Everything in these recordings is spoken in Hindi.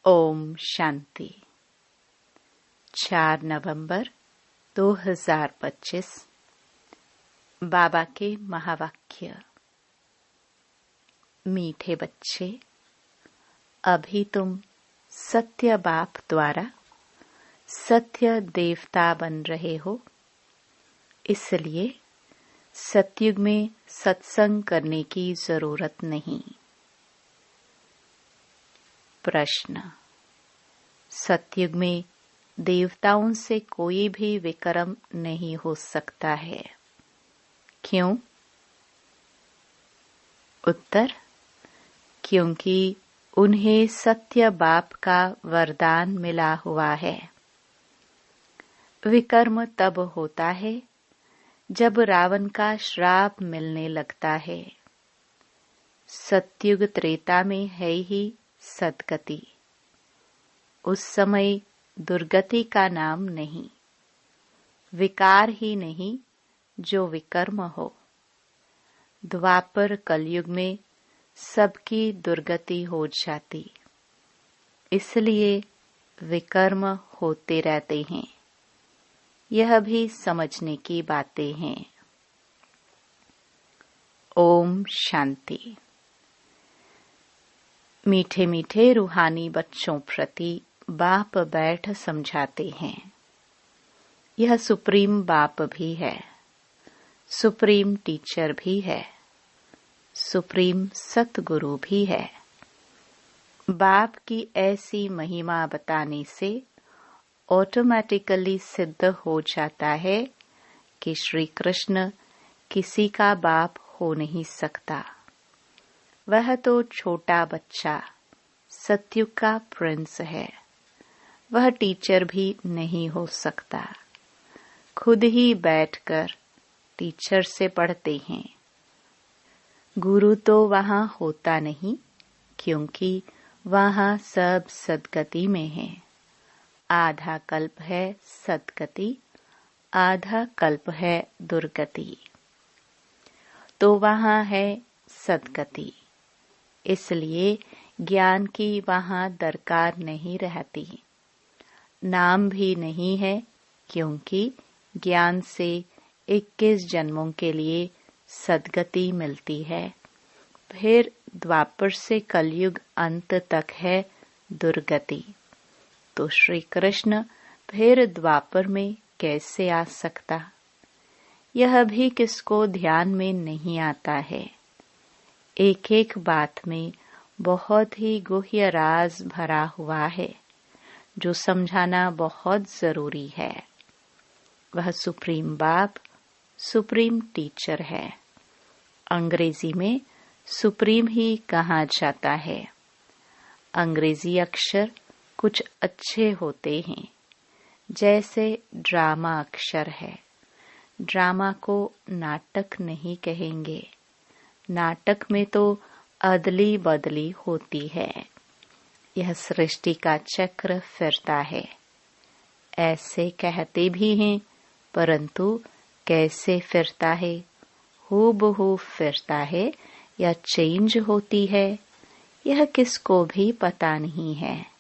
ओम शांति। 4 नवंबर 2025। बाबा के महावाक्य। मीठे बच्चे, अभी तुम सत्य बाप द्वारा सत्य देवता बन रहे हो, इसलिए सतयुग में सत्संग करने की जरूरत नहीं। प्रश्न। सतयुग में देवताओं से कोई भी विक्रम नहीं हो सकता है, क्यों? उत्तर। क्योंकि उन्हें सत्य बाप का वरदान मिला हुआ है। विकर्म तब होता है जब रावण का श्राप मिलने लगता है। सतयुग त्रेता में है ही सद्गति। उस समय दुर्गति का नाम नहीं, विकार ही नहीं जो विकर्म हो। द्वापर कलयुग में सबकी दुर्गति हो जाती, इसलिए विकर्म होते रहते हैं। यह भी समझने की बातें हैं। ओम शांति। मीठे मीठे रूहानी बच्चों प्रति बाप बैठ समझाते हैं। यह सुप्रीम बाप भी है, सुप्रीम टीचर भी है, सुप्रीम सतगुरु भी है। बाप की ऐसी महिमा बताने से ऑटोमेटिकली सिद्ध हो जाता है कि श्री कृष्ण किसी का बाप हो नहीं सकता। वह तो छोटा बच्चा सतयुग का प्रिंस है। वह टीचर भी नहीं हो सकता। खुद ही बैठकर टीचर से पढ़ते हैं। गुरु तो वहां होता नहीं, क्योंकि वहां सब सद्गति में है। आधा कल्प है सद्गति, आधा कल्प है दुर्गति। तो वहां है सद्गति, इसलिए ज्ञान की वहां दरकार नहीं रहती। नाम भी नहीं है, क्योंकि ज्ञान से 21 जन्मों के लिए सद्गति मिलती है। फिर द्वापर से कलयुग अंत तक है दुर्गति। तो श्री कृष्ण फिर द्वापर में कैसे आ सकता? यह भी किसको ध्यान में नहीं आता है। एक एक बात में बहुत ही गुह्य राज भरा हुआ है, जो समझाना बहुत जरूरी है। वह सुप्रीम बाप, सुप्रीम टीचर है। अंग्रेजी में सुप्रीम ही कहा जाता है। अंग्रेजी अक्षर कुछ अच्छे होते हैं, जैसे ड्रामा अक्षर है। ड्रामा को नाटक नहीं कहेंगे। नाटक में तो अदली बदली होती है। यह सृष्टि का चक्र फिरता है। ऐसे कहते भी हैं, परंतु कैसे फिरता है? हूबहू फिरता है या चेंज होती है, यह किसको भी पता नहीं है।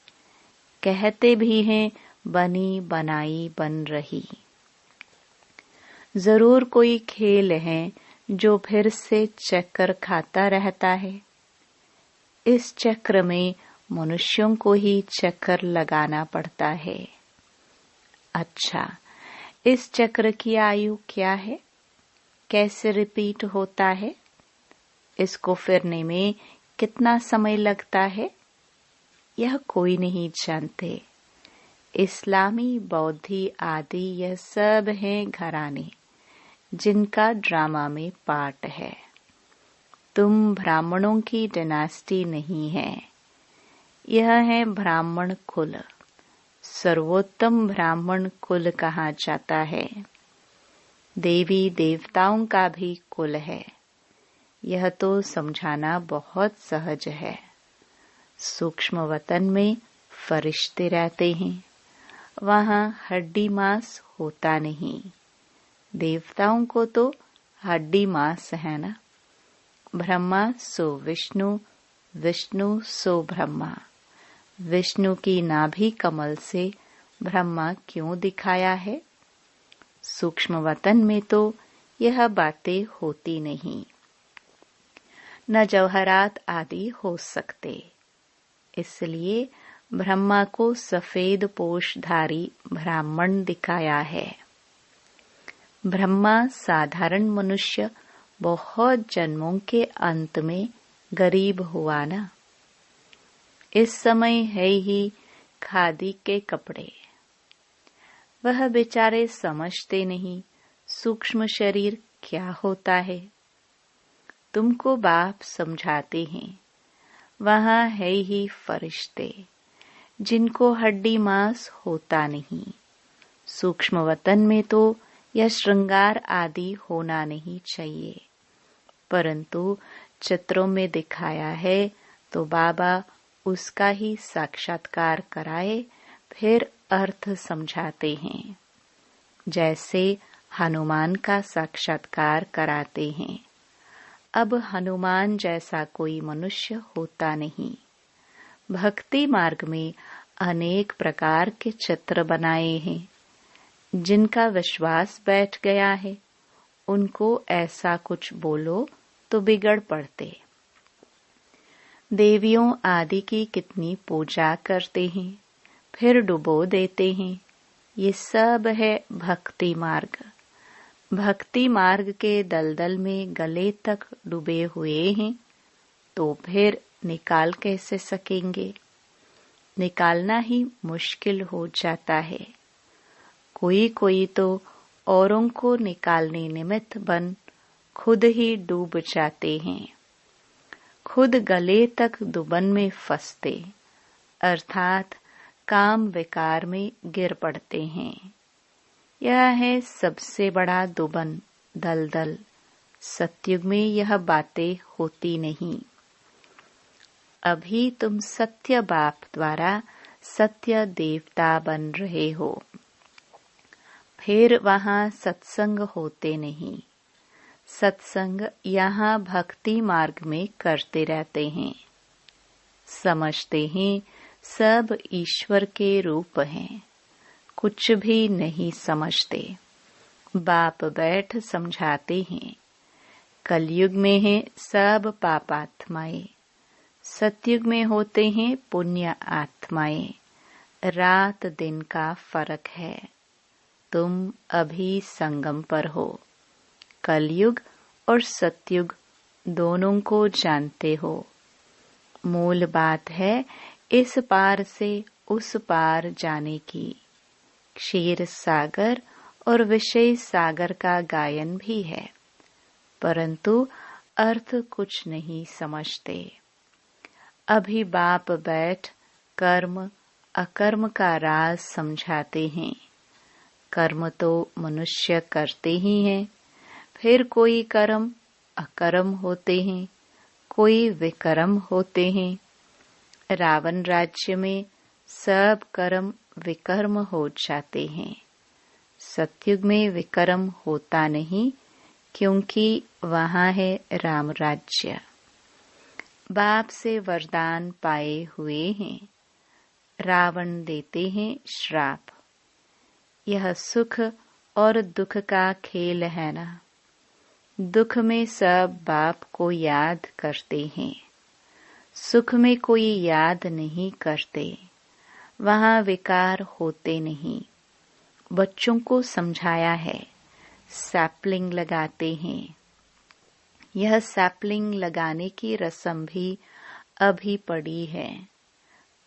कहते भी हैं बनी बनाई बन रही। जरूर कोई खेल है जो फिर से चक्कर खाता रहता है। इस चक्र में मनुष्यों को ही चक्कर लगाना पड़ता है। अच्छा, इस चक्र की आयु क्या है? कैसे रिपीट होता है? इसको फिरने में कितना समय लगता है? यह कोई नहीं जानते। इस्लामी, बौद्धि आदि यह सब हैं घराने जिनका ड्रामा में पार्ट है। तुम ब्राह्मणों की डायनेस्टी नहीं है। यह है ब्राह्मण कुल। सर्वोत्तम ब्राह्मण कुल कहा जाता है। देवी देवताओं का भी कुल है। यह तो समझाना बहुत सहज है। सूक्ष्म वतन में फरिश्ते रहते हैं। वहां हड्डी मांस होता नहीं। देवताओं को तो हड्डी मांस है ना। ब्रह्मा सो विष्णु, विष्णु सो ब्रह्मा, विष्णु की नाभि कमल से ब्रह्मा क्यों दिखाया है? सूक्ष्म वतन में तो यह बातें होती नहीं, न जौहरात आदि हो सकते। इसलिए ब्रह्मा को सफेद पोषधारी ब्राह्मण दिखाया है। ब्रह्मा साधारण मनुष्य बहुत जन्मों के अंत में गरीब हुआ ना। इस समय है ही खादी के कपड़े। वह बेचारे समझते नहीं सूक्ष्म शरीर क्या होता है। तुमको बाप समझाते हैं, वहाँ है ही फरिश्ते जिनको हड्डी मांस होता नहीं। सूक्ष्म वतन में तो यह श्रृंगार आदि होना नहीं चाहिए, परंतु चित्रों में दिखाया है तो बाबा उसका ही साक्षात्कार कराए, फिर अर्थ समझाते हैं। जैसे हनुमान का साक्षात्कार कराते हैं। अब हनुमान जैसा कोई मनुष्य होता नहीं। भक्ति मार्ग में अनेक प्रकार के चित्र बनाए हैं। जिनका विश्वास बैठ गया है उनको ऐसा कुछ बोलो तो बिगड़ पड़ते। देवियों आदि की कितनी पूजा करते हैं, फिर डुबो देते हैं। ये सब है भक्ति मार्ग। भक्ति मार्ग के दलदल में गले तक डूबे हुए हैं तो फिर निकाल कैसे सकेंगे? निकालना ही मुश्किल हो जाता है। कोई कोई तो औरों को निकालने निमित्त बन खुद ही डूब जाते हैं। खुद गले तक दुबन में फंसते, अर्थात काम विकार में गिर पड़ते हैं। यह है सबसे बड़ा दुबन दलदल। सतयुग में यह बातें होती नहीं। अभी तुम सत्य बाप द्वारा सत्य देवता बन रहे हो, फिर वहाँ सत्संग होते नहीं। सत्संग यहाँ भक्ति मार्ग में करते रहते हैं। समझते हैं सब ईश्वर के रूप हैं, कुछ भी नहीं समझते। बाप बैठ समझाते हैं। कलयुग में है सब पापात्माएं, सतयुग में होते हैं पुण्य आत्माएं। रात दिन का फर्क है। तुम अभी संगम पर हो। कलयुग और सतयुग दोनों को जानते हो। मूल बात है इस पार से उस पार जाने की। क्षीर सागर और विषय सागर का गायन भी है, परंतु अर्थ कुछ नहीं समझते। अभी बाप बैठ कर्म अकर्म का राज समझाते हैं। कर्म तो मनुष्य करते ही हैं, फिर कोई कर्म अकर्म होते हैं, कोई विकर्म होते हैं। रावण राज्य में सब कर्म विकर्म हो जाते हैं। सतयुग में विकर्म होता नहीं, क्योंकि वहाँ है राम राज्य। बाप से वरदान पाए हुए हैं। रावण देते हैं श्राप। यह सुख और दुख का खेल है ना। दुख में सब बाप को याद करते हैं, सुख में कोई याद नहीं करते। वहाँ विकार होते नहीं। बच्चों को समझाया है, सैपलिंग लगाते हैं। यह सैपलिंग लगाने की रस्म भी अभी पड़ी है।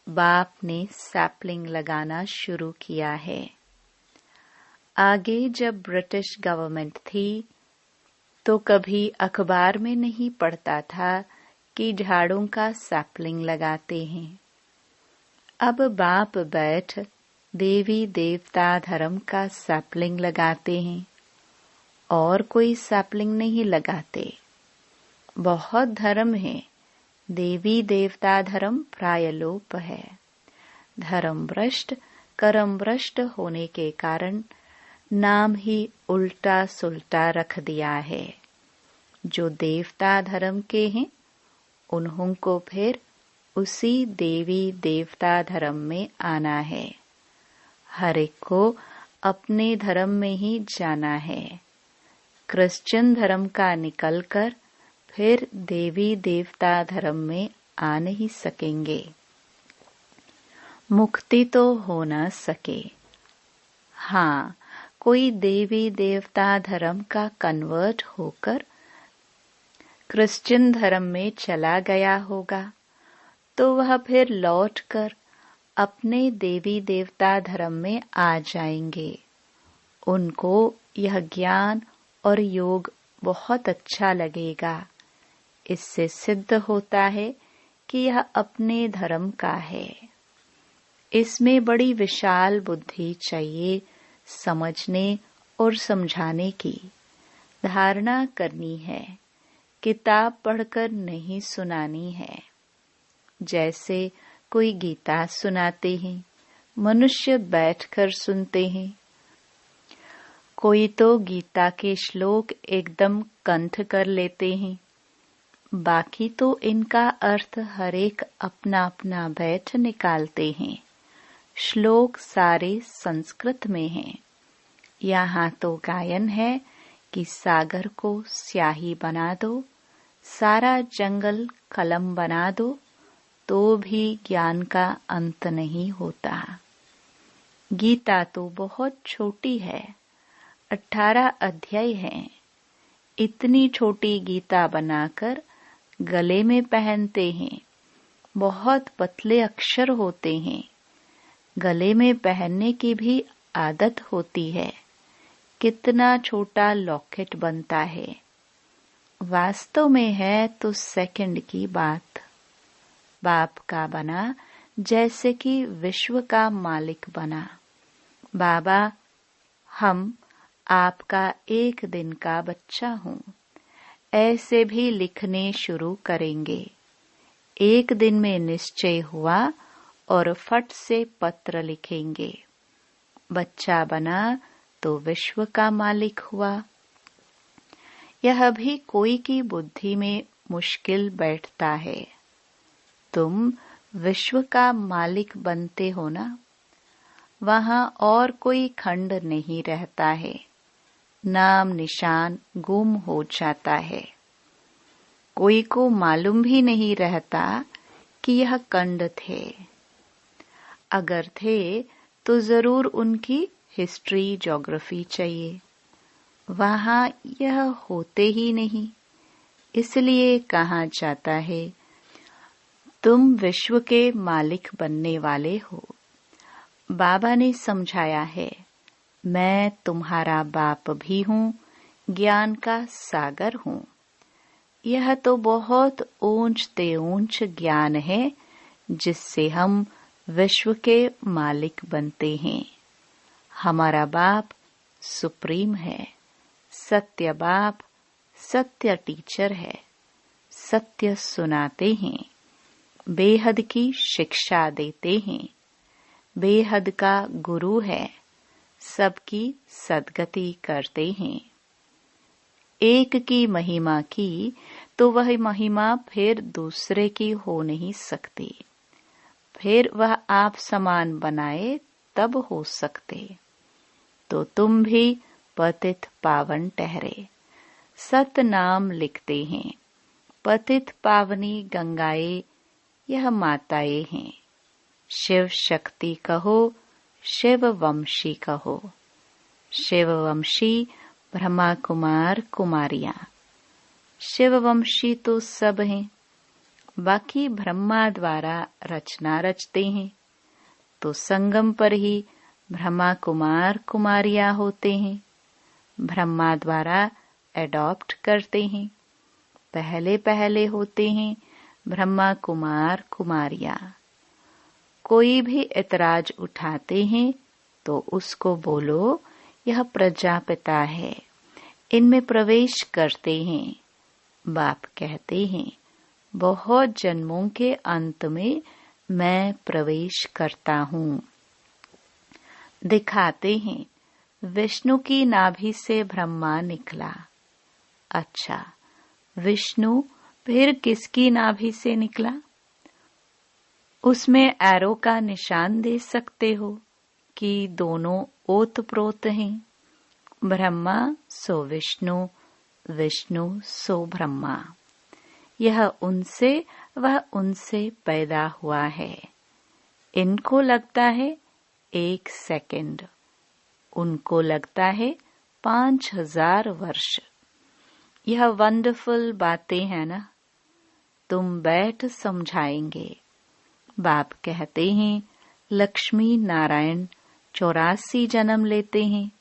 बाप ने सैपलिंग लगाना शुरू किया है। आगे जब ब्रिटिश गवर्नमेंट थी तो कभी अखबार में नहीं पढ़ता था कि झाड़ों का सैपलिंग लगाते हैं। अब बाप बैठ देवी देवता धर्म का सैपलिंग लगाते हैं और कोई सैपलिंग नहीं लगाते। बहुत धर्म है, देवी देवता धर्म प्रायलोप है। धर्म भ्रष्ट कर्म भ्रष्ट होने के कारण नाम ही उल्टा सुल्टा रख दिया है। जो देवता धर्म के हैं उन्हों को फिर उसी देवी देवता धर्म में आना है। हर एक को अपने धर्म में ही जाना है। क्रिश्चियन धर्म का निकलकर फिर देवी देवता धर्म में आ नहीं सकेंगे। मुक्ति तो हो न सके। हाँ, कोई देवी देवता धर्म का कन्वर्ट होकर क्रिश्चियन धर्म में चला गया होगा तो वह फिर लौटकर अपने देवी देवता धर्म में आ जाएंगे। उनको यह ज्ञान और योग बहुत अच्छा लगेगा। इससे सिद्ध होता है कि यह अपने धर्म का है। इसमें बड़ी विशाल बुद्धि चाहिए समझने और समझाने की। धारणा करनी है, किताब पढ़कर नहीं सुनानी है। जैसे कोई गीता सुनाते हैं, मनुष्य बैठकर सुनते हैं। कोई तो गीता के श्लोक एकदम कंठ कर लेते हैं, बाकी तो इनका अर्थ हर एक अपना अपना बैठ निकालते हैं। श्लोक सारे संस्कृत में हैं। यहाँ तो गायन है कि सागर को स्याही बना दो, सारा जंगल कलम बना दो, तो भी ज्ञान का अंत नहीं होता। गीता तो बहुत छोटी है, 18 अध्याय हैं। इतनी छोटी गीता बनाकर गले में पहनते हैं। बहुत पतले अक्षर होते हैं। गले में पहनने की भी आदत होती है। कितना छोटा लॉकेट बनता है। वास्तव में है तो सेकंड की बात। बाप का बना जैसे कि विश्व का मालिक बना। बाबा, हम आपका एक दिन का बच्चा हूँ, ऐसे भी लिखने शुरू करेंगे। एक दिन में निश्चय हुआ और फट से पत्र लिखेंगे। बच्चा बना तो विश्व का मालिक हुआ। यह भी कोई की बुद्धि में मुश्किल बैठता है। तुम विश्व का मालिक बनते हो ना, वहाँ और कोई खंड नहीं रहता है। नाम निशान गुम हो जाता है। कोई को मालूम भी नहीं रहता कि यह खंड थे। अगर थे तो जरूर उनकी हिस्ट्री ज्योग्राफी चाहिए। वहाँ यह होते ही नहीं। इसलिए कहा जाता है, तुम विश्व के मालिक बनने वाले हो। बाबा ने समझाया है, मैं तुम्हारा बाप भी हूँ, ज्ञान का सागर हूँ। यह तो बहुत ऊंचते ऊंच ज्ञान है जिससे हम विश्व के मालिक बनते हैं। हमारा बाप सुप्रीम है, सत्य बाप, सत्य टीचर है। सत्य सुनाते हैं, बेहद की शिक्षा देते हैं। बेहद का गुरु है, सबकी सद्गति करते हैं। एक की महिमा की तो वह महिमा फिर दूसरे की हो नहीं सकती। फिर वह आप समान बनाए तब हो सकते। तो तुम भी पतित पावन ठहरे। सत नाम लिखते हैं। पतित पावनी गंगाएं यह माताएं हैं। शिव शक्ति कहो, शिव वंशी कहो। शिव वंशी ब्रह्मा कुमार कुमारियां। शिव वंशी तो सब हैं, बाकी ब्रह्मा द्वारा रचना रचते हैं। तो संगम पर ही ब्रह्मा कुमार कुमारियां होते हैं। ब्रह्मा द्वारा एडॉप्ट करते हैं। पहले पहले होते हैं ब्रह्मा कुमार कुमारियां। कोई भी ऐतराज उठाते हैं तो उसको बोलो, यह प्रजापिता है, इनमें प्रवेश करते हैं। बाप कहते हैं, बहुत जन्मों के अंत में मैं प्रवेश करता हूँ। दिखाते हैं, विष्णु की नाभि से ब्रह्मा निकला। अच्छा, विष्णु फिर किसकी नाभि से निकला? उसमें एरो का निशान दे सकते हो कि दोनों ओतप्रोत हैं। ब्रह्मा सो विष्णु, विष्णु सो ब्रह्मा। यह उनसे वह उनसे पैदा हुआ है। इनको लगता है 1 सेकंड, उनको लगता है 5000 वर्ष। यह वंडरफुल बातें हैं ना। तुम बैठ समझाएंगे। बाप कहते हैं लक्ष्मी नारायण 84 जन्म लेते हैं,